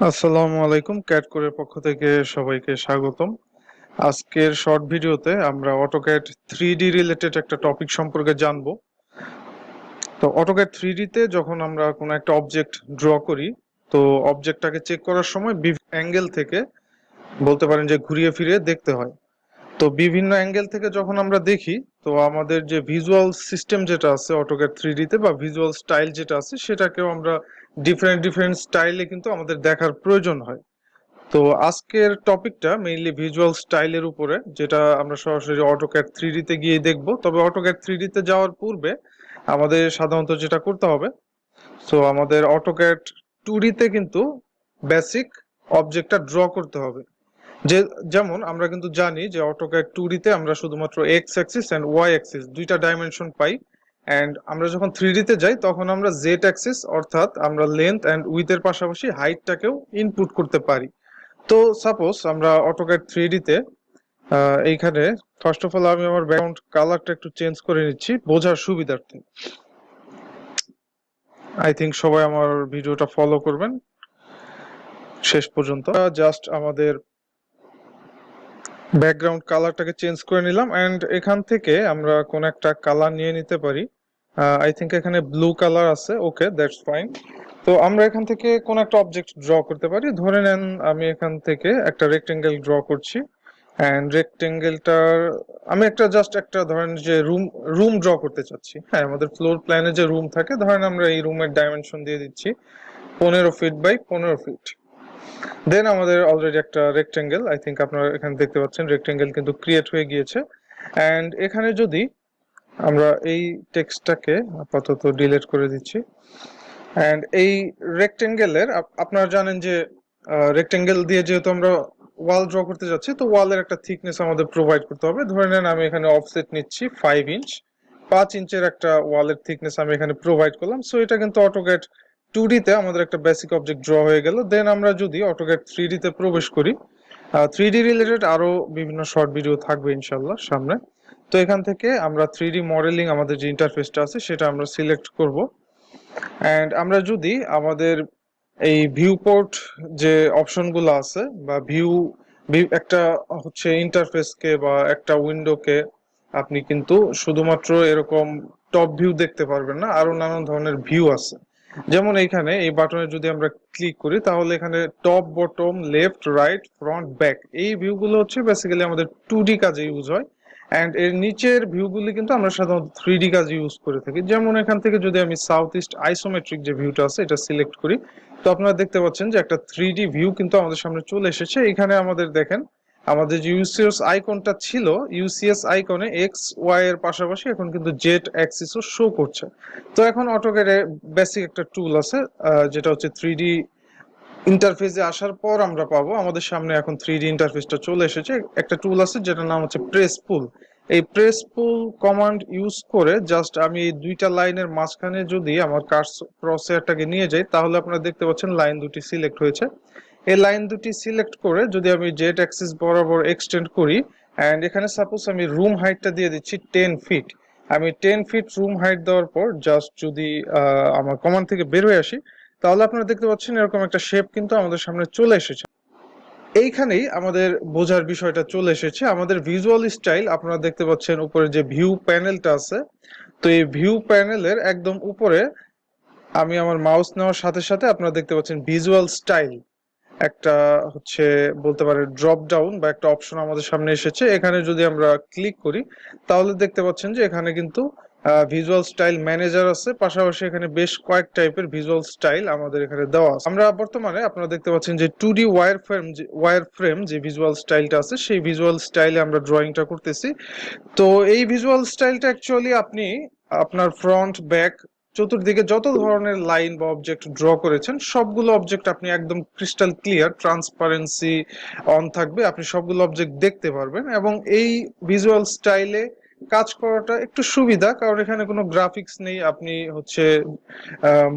আসসালামু আলাইকুম, ক্যাট কোরের পক্ষ থেকে সবাইকে স্বাগতম। আজকের শর্ট ভিডিওতে আমরা অটোক্যাড 3D রিলেটেড একটা টপিক সম্পর্কে জানবো। তো অটোক্যাড 3D তে যখন আমরা কোনো একটা অবজেক্ট ড্র করি, তো অবজেক্টটাকে চেক করার সময় বিভিন্ন অ্যাঙ্গেল থেকে বলতে পারেন যে ঘুরিয়ে ফিরিয়ে দেখতে হয়। তো বিভিন্ন অ্যাঙ্গেল থেকে যখন আমরা দেখি, তো আমাদের যে ভিজুয়াল সিস্টেম যেটা আছে অটোক্যাড 3D তে বা ভিজুয়াল স্টাইল যেটা আছে সেটাকেও আমরা ডিফারেন্ট ডিফারেন্ট স্টাইলে কিন্তু আমাদের দেখার প্রয়োজন হয়। তো আজকের টপিকটা মেইনলি ভিজুয়াল স্টাইলের উপরে, যেটা আমরা সরাসরি অটোক্যাড 3D তে গিয়ে দেখব। তবে অটোক্যাড 3D তে যাওয়ার পূর্বে আমাদের সাধারণত যেটা করতে হবে, সো আমাদের অটোক্যাড 2D তে কিন্তু বেসিক অবজেক্টটা ড্র করতে হবে। যে যেমন আমরা কিন্তু জানি যে অটোক্যাড 2D তে আমরা শুধুমাত্র X axis and Y axis দুইটা ডাইমেনশন পাই। এন্ড আমরা যখন 3D তে যাই তখন আমরা জেড অ্যাক্সিস অর্থাৎ আমরা লেন্থ এন্ড উইথের পাশাপাশি হাইটটাকেও ইনপুট করতে পারি। তো সাপোজ আমরা অটোক্যাড 3D তে এইখানে ফার্স্ট অফ অল আমি আমার ব্যাকগ্রাউন্ড কালারটা একটু চেঞ্জ করে নিচ্ছি বোঝার সুবিধার্থে। আই থিঙ্ক সবাই আমার ভিডিওটা ফলো করবেন শেষ পর্যন্ত। জাস্ট আমাদের ব্যাকগ্রাউন্ড কালারটাকে চেঞ্জ করে নিলাম এন্ড এখান থেকে আমরা কোন একটা কালার নিয়ে নিতে পারি। আই থিঙ্ক এখানে ব্লু কালার আছে, ওকে দ্যাটস ফাইন। তো আমরা এখান থেকে কোন একটা অবজেক্ট ড্র করতে পারি। ধরে নেন আমি এখান থেকে একটা রেক্টেঙ্গেল ড্র করছি এন্ড রেক্টেঙ্গেলটার আমি জাস্ট একটা ধরেন যে রুম ড্র করতে চাচ্ছি। হ্যাঁ, আমাদের ফ্লোর প্ল্যানে যে রুম থাকে, ধরেন আমরা এই রুমের ডাইমেনশন দিয়ে দিচ্ছি 15 ফিট বাই 15 ফিট। দেন আমাদের অলরেডি একটা রেক্টেঙ্গেল, আই থিঙ্ক আপনারা এখানে দেখতে পাচ্ছেন রেক্টেঙ্গেল কিন্তু ক্রিয়েট হয়ে গিয়েছে। এন্ড এখানে যদি আমরা এই টেক্সটটাকে আপাতত ডিলিট করে দিচ্ছি। এন্ড এই রেক্টেঙ্গেলের আপনারা জানেন যে রেক্টেঙ্গেল দিয়ে যেহেতু আমরা ওয়াল ড্র করতে যাচ্ছি, তো ওয়ালের একটা থিকনেস আমাদের প্রোভাইড করতে হবে। ধরে নেন আমি এখানে অফসেট নিচ্ছি 5 ইঞ্চ, 5 ইঞ্চের একটা ওয়ালের থিকনেস আমি এখানে প্রোভাইড করলাম। সো এটা কিন্তু অটোক্যাড 2D তে আমাদের একটা বেসিক অবজেক্ট ড্র হয়ে গেল। দেন আমরা যদি অটোক্যাড 3D তে প্রবেশ করি, 3D রিলেটেড আরো বিভিন্ন শর্ট ভিডিও থাকবে ইনশাল্লাহ সামনে। তো এখান থেকে আমরা 3D মডেলিং আমাদের যে ইন্টারফেসটা আছে সেটা আমরা সিলেক্ট করব। এন্ড আমরা যদি আমাদের এই ভিউ পোর্ট যে অপশনগুলো আছে বা ভিউ একটা হচ্ছে ইন্টারফেসকে বা একটা উইন্ডোকে আপনি কিন্তু শুধুমাত্র এরকম টপ ভিউ দেখতে পারবেন না, আরো নানান ধরনের ভিউ আছে। যেমন এইখানে এই বাটনে যদি আমরা ক্লিক করি তাহলে এখানে top, bottom, left, right, front, back এই ভিউগুলো হচ্ছে বেসিক্যালি আমাদের 2D কাজে ইউজ হয়। এন্ড এর নিচের ভিউগুলি কিন্তু আমরা সাধারণত 3D কাজে ইউজ করে থাকি। যেমন এখান থেকে যদি আমি সাউথ ইস্ট আইসোমেট্রিক যে ভিউটা আছে এটা সিলেক্ট করি, তো আপনারা দেখতে পাচ্ছেন যে একটা 3D ভিউ কিন্তু আমাদের সামনে চলে এসেছে। এখানে আমাদের দেখেন আমাদের যে ইউসিএস আইকনটা ছিল, ইউসিএস আইকনে এক্স ওয়াই এর পাশাপাশি এখন কিন্তু জেড অ্যাক্সিসও শো করছে। তো এখন অটোক্যাডে বেসিক একটা টুল আছে, যেটা হচ্ছে 3D ইন্টারফেসে আসার পর আমরা পাবো আমাদের সামনে এখন 3D ইন্টারফেসটা চলে এসেছে। একটা টুল আছে যেটার নাম হচ্ছে প্রেস পুল। এই প্রেস পুল কমান্ড ইউজ করে জাস্ট আমি এই দুইটা লাইনের মাঝখানে যদি আমার ক্রসহেয়ারটাকে নিয়ে যাই, তাহলে আপনারা দেখতে পাচ্ছেন লাইন দুটি সিলেক্ট হয়েছে। এই লাইন দুটি সিলেক্ট করে যদি আমি জেড অ্যাক্সিস বরাবর এক্সটেন্ড করি, এন্ড এখানে সাপোজ আমি রুম হাইটটা দিয়ে দিচ্ছি 10 ফিট। আমি 10 ফিট রুম হাইট দেওয়ার পর জাস্ট যদি আমার কমান্ড থেকে বের হয়ে আসি, তাহলে আপনারা দেখতে পাচ্ছেন এরকম একটা শেপ কিন্তু আমাদের সামনে চলে এসেছে। এইখানেই আমাদের বোঝার বিষয়টা চলে এসেছে। আমাদের ভিজুয়াল স্টাইল আপনারা দেখতে পাচ্ছেন উপরে যে ভিউ প্যানেলটা আছে, তো এই ভিউ প্যানেলের একদম উপরে আমি আমার মাউস নেওয়ার সাথে সাথে আপনারা দেখতে পাচ্ছেন ভিজুয়াল স্টাইল একটা হচ্ছে বলতে পারে ড্রপ ডাউন বা একটা অপশন আমাদের সামনে এসেছে। এখানে যদি আমরা ক্লিক করি তাহলে দেখতে পাচ্ছেন যে এখানে কিন্তু ভিজুয়াল স্টাইল ম্যানেজার আছে, পাশাপাশি এখানে বেশ কয়েক টাইপের ভিজুয়াল স্টাইল আমাদের এখানে দেওয়া আছে। আমরা বর্তমানে আপনারা দেখতে পাচ্ছেন যে 2D ওয়্যার ফ্রেম যে ভিজুয়াল স্টাইলটা আছে সেই ভিজুয়াল স্টাইলে আমরা ড্রয়িংটা করতেছি। তো এই ভিজুয়াল স্টাইলটা অ্যাকচুয়ালি আপনি আপনার ফ্রন্ট, ব্যাক, চতুর্দিকে যত ধরনের লাইন বা অবজেক্ট ড্র করেছেন সবগুলো অবজেক্ট আপনি একদম ক্রিস্টাল ক্লিয়ার, ট্রান্সপারেন্সি অন থাকবে, আপনি সবগুলো অবজেক্ট দেখতে পারবেন। এবং এই ভিজুয়াল স্টাইলে কাজ করাটা একটু সুবিধা, কারণ এখানে কোনো গ্রাফিক্স নেই। আপনি হচ্ছে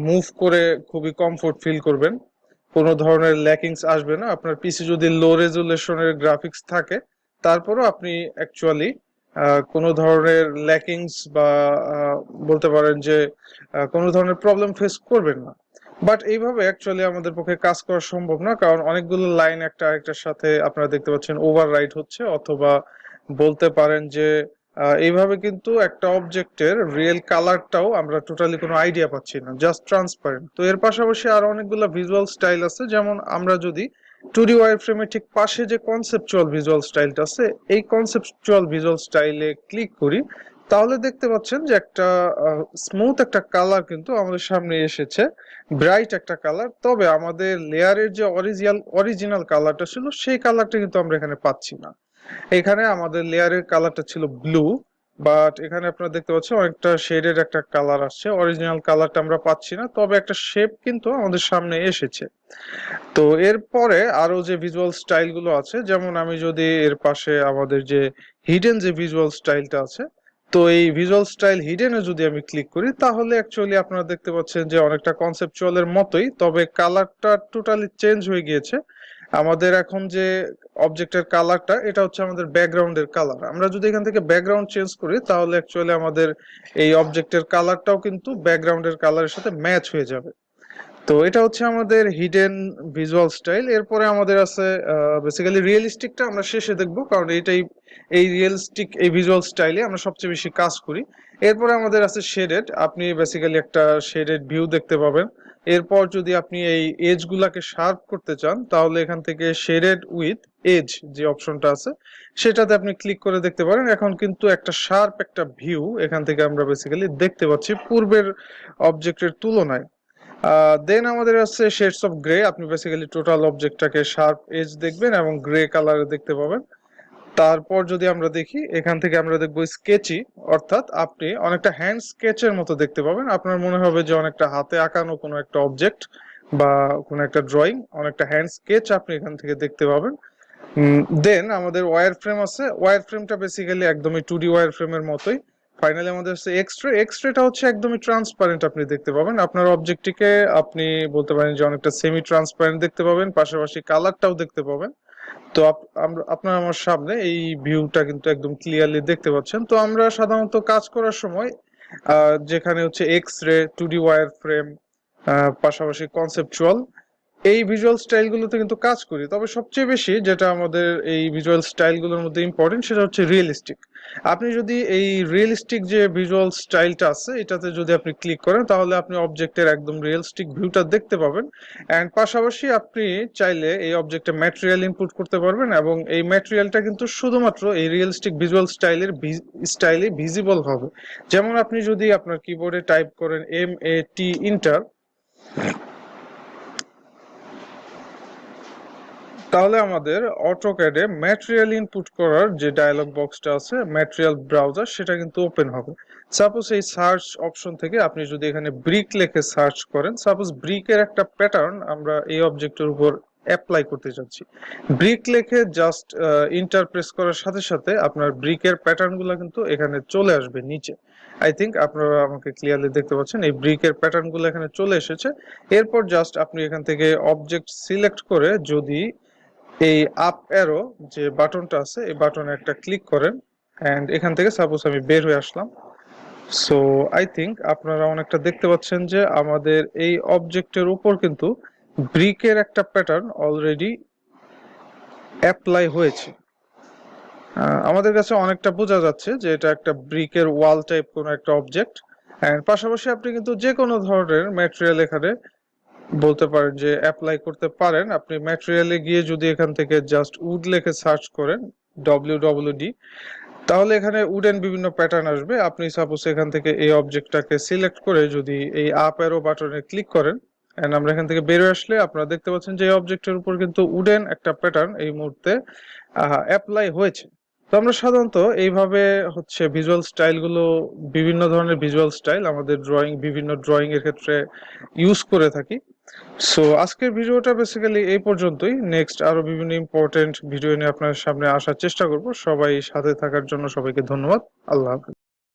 মুভ করে খুবই কমফোর্ট ফিল করবেন, কোনো ধরনের ল্যাকিংস আসবে না। আপনার পিসি যদি লো রেজুলেশনের গ্রাফিক্স থাকে, তারপরও আপনি অ্যাকচুয়ালি কোনো ধরনের ল্যাকিংস বা বলতে পারেন যে কোনো ধরনের প্রবলেম ফেস করবেন না। বাট এইভাবে অ্যাকচুয়ালি আমাদের পক্ষে কাজ করা সম্ভব না, কারণ অনেকগুলো লাইন একটা আরেকটার সাথে আপনারা দেখতে পাচ্ছেন ওভাররাইট হচ্ছে, অথবা বলতে পারেন যে এইভাবে কিন্তু একটা অবজেক্টের রিয়েল কালারটাও আমরা টোটালি কোনো আইডিয়া পাচ্ছি না, জাস্ট ট্রান্সপারেন্ট। তো এর পাশাপাশি আরো অনেকগুলো ভিজুয়াল স্টাইল আছে, যেমন আমরা যদি 2D ওয়ার ফ্রেমের ঠিক পাশে যে কনসেপচুয়াল ভিজুয়াল স্টাইলটা আছে, এই কনসেপচুয়াল ভিজুয়াল স্টাইলে ক্লিক করি, তাহলে দেখতে পাচ্ছেন যে একটা স্মুথ একটা কালার কিন্তু আমাদের সামনে এসেছে, ব্রাইট একটা কালার। তবে আমাদের লেয়ারের যে অরিজিনাল কালারটা ছিল, সেই কালারটা কিন্তু আমরা এখানে পাচ্ছি না। এখানে আমাদের লেয়ারের কালারটা ছিল ব্লু, বাট এখানে আপনারা দেখতে পাচ্ছেন অনেকটা শেডের একটা কালার আসছে, অরিজিনাল কালারটা আমরা পাচ্ছি না, তবে একটা শেপ কিন্তু আমাদের সামনে এসেছে। তো এরপরে আরো যে ভিজুয়াল স্টাইল গুলো আছে, যেমন আমি যদি এর পাশে আমাদের যে হিডেন যে ভিজুয়াল স্টাইলটা আছে, তো এই ভিজুয়াল স্টাইল হিডেনে যদি আমি ক্লিক করি, তাহলে অ্যাকচুয়ালি আপনারা দেখতে পাচ্ছেন যে অনেকটা কনসেপচুয়ালের মতোই, তবে কালারটা টোটালি চেঞ্জ হয়ে গিয়েছে। আমাদের এখন যে অবজেক্টের কালারটা, এটা হচ্ছে আমাদের ব্যাকগ্রাউন্ডের কালার। আমরা যদি এখান থেকে ব্যাকগ্রাউন্ড চেঞ্জ করি, তাহলে অ্যাকচুয়ালি আমাদের এই অবজেক্টের কালারটাও কিন্তু ব্যাকগ্রাউন্ডের কালারের সাথে ম্যাচ হয়ে যাবে। তো এটা হচ্ছে আমাদের হিডেন ভিজুয়াল স্টাইল। এরপরে আমাদের আছে বেসিক্যালি রিয়েলিস্টিকটা আমরা শেষে দেখবো, কারণ এই রিয়েলিস্টিক এই ভিজুয়াল স্টাইলে আমরা সবচেয়ে বেশি কাজ করি। এরপরে আমাদের আছে শেডেড, আপনি বেসিক্যালি একটা শেডেড ভিউ দেখতে পাবেন। এরপর যদি আপনি এই এজ গুলাকে শার্প করতে চান, তাহলে এখান থেকে শেডেড উইথ এজ যে অপশনটা আছে, সেটাতে আপনি ক্লিক করে দেখতে পারেন। এখন কিন্তু একটা শার্প একটা ভিউ এখান থেকে আমরা বেসিক্যালি দেখতে পাচ্ছি পূর্বের অবজেক্টের তুলনায়। দেন আমাদের আছে শেডস অফ গ্রে, আপনি বেসিক্যালি টোটাল অবজেক্টটাকে শার্প এজ দেখবেন এবং গ্রে কালারে দেখতে পাবেন। তারপর যদি আমরা দেখি, এখান থেকে আমরা দেখবো স্কেচি, অর্থাৎ আপনি অনেকটা হ্যান্ড স্কেচের মতো দেখতে পাবেন। আপনার মনে হবে যে অনেকটা হাতে আঁকানো কোনো একটা অবজেক্ট বা কোনো একটা ড্রয়িং, অনেকটা হ্যান্ড স্কেচ আপনি এখান থেকে দেখতে পাবেন। দেন আমাদের ওয়্যার ফ্রেম আছে, ওয়্যার ফ্রেমটা বেসিক্যালি একদমই 2D ওয়্যার ফ্রেমের মতোই। ফাইনালি আমাদের হচ্ছে এক্সট্রে, এক্সট্রেটা হচ্ছে একদমই ট্রান্সপারেন্ট আপনি দেখতে পাবেন। আপনার অবজেক্টটিকে আপনি বলতে পারেন যে অনেকটা সেমি ট্রান্সপারেন্ট দেখতে পাবেন, পাশাপাশি কালারটাও দেখতে পাবেন। তো আপনার আমার সামনে এই ভিউটা কিন্তু একদম ক্লিয়ারলি দেখতে পাচ্ছেন। তো আমরা সাধারণত কাজ করার সময় যেখানে হচ্ছে এক্সরে, 2D ওয়্যার ফ্রেম, পাশাপাশি কনসেপচুয়াল, এই ভিজুয়াল স্টাইলগুলোতে কিন্তু কাজ করি। তবে সবচেয়ে বেশি যেটা আমাদের এই ভিজুয়াল স্টাইলগুলোর মধ্যে ইম্পর্টেন্ট, সেটা হচ্ছে রিয়েলিস্টিক। আপনি যদি এই রিয়েলিস্টিক যে ভিজুয়াল স্টাইলটা আছে, এটাতে যদি আপনি ক্লিক করেন, তাহলে আপনি অবজেক্টের একদম রিয়েলিস্টিক ভিউটা দেখতে পাবেন। অ্যান্ড পাশাপাশি আপনি চাইলে এই অবজেক্টে ম্যাটেরিয়াল ইনপুট করতে পারবেন, এবং এই ম্যাটেরিয়ালটা কিন্তু শুধুমাত্র এই রিয়েলিস্টিক ভিজুয়াল স্টাইলে ভিজিবল হবে। যেমন আপনি যদি আপনার কিবোর্ডে টাইপ করেন MAT ইন্টার, তাহলে আমাদের অটোক্যাডে ম্যাটেরিয়াল ইনপুট করার যে ডায়লগ বক্সটা আছে, ম্যাটেরিয়াল ব্রাউজার, সেটা কিন্তু ওপেন হবে। সাপোজ এই সার্চ অপশন থেকে আপনি যদি এখানে ব্রিক লিখে সার্চ করেন, সাপোজ ব্রিকের একটা প্যাটার্ন আমরা এই অবজেক্টের উপর অ্যাপ্লাই করতে যাচ্ছি, ব্রিক লিখে জাস্ট ইন্টার প্রেস করার সাথে সাথে আপনার ব্রিকের প্যাটার্ন গুলা কিন্তু এখানে চলে আসবে নিচে। আই থিঙ্ক আপনারা আমাকে ক্লিয়ারলি দেখতে পাচ্ছেন, এই ব্রিকের প্যাটার্ন গুলো এখানে চলে এসেছে। এরপর জাস্ট আপনি এখান থেকে অবজেক্ট সিলেক্ট করে যদি এই আপ অ্যারো যে বাটনটা আছে, এই বাটনে একটা ক্লিক করেন, এন্ড এখান থেকে সাপোজ আমি বের হয়ে আসলাম। সো আই থিঙ্ক আপনারা অনেকটা দেখতে পাচ্ছেন যে আমাদের এই অবজেক্টের উপর কিন্তু ব্রিকের একটা প্যাটার্ন অলরেডি অ্যাপ্লাই হয়েছে। আমাদের কাছে অনেকটা বোঝা যাচ্ছে যে এটা একটা ব্রিকের ওয়াল টাইপ কোনো একটা অবজেক্ট। এন্ড পাশাপাশি আপনি কিন্তু যে কোনো ধরনের ম্যাটেরিয়াল এখানে বলতে পারেন যে অ্যাপ্লাই করতে পারেন। আপনি ম্যাটেরিয়ালে গিয়ে যদি এখান থেকে জাস্ট উড লিখে সার্চ করেন, WWD, তাহলে এখানে উডেন বিভিন্ন প্যাটার্ন আসবে। আপনি সাপোজ এখান থেকে এই অবজেক্টটাকে সিলেক্ট করে যদি এই আপ অ্যারো বাটনে ক্লিক করেন, এন্ড আমরা এখান থেকে বেরিয়ে আসলে আপনারা দেখতে পাচ্ছেন যে এই অবজেক্টের উপর কিন্তু উডেন একটা প্যাটার্ন এই মুহূর্তে অ্যাপ্লাই হয়েছে। তো আমরা সাধারণত এইভাবে হচ্ছে ভিজুয়াল স্টাইল গুলো, বিভিন্ন ধরনের ভিজুয়াল স্টাইল আমাদের বিভিন্ন ড্রয়িং এর ক্ষেত্রে ইউজ করে থাকি। সো আজকের ভিডিওটা বেসিক্যালি এই পর্যন্তই। নেক্সট আরো বিভিন্ন ইম্পর্টেন্ট ভিডিও নিয়ে আপনার সামনে আসার চেষ্টা করব। সবাই সাথে থাকার জন্য সবাইকে ধন্যবাদ। আল্লাহ হাফেজ।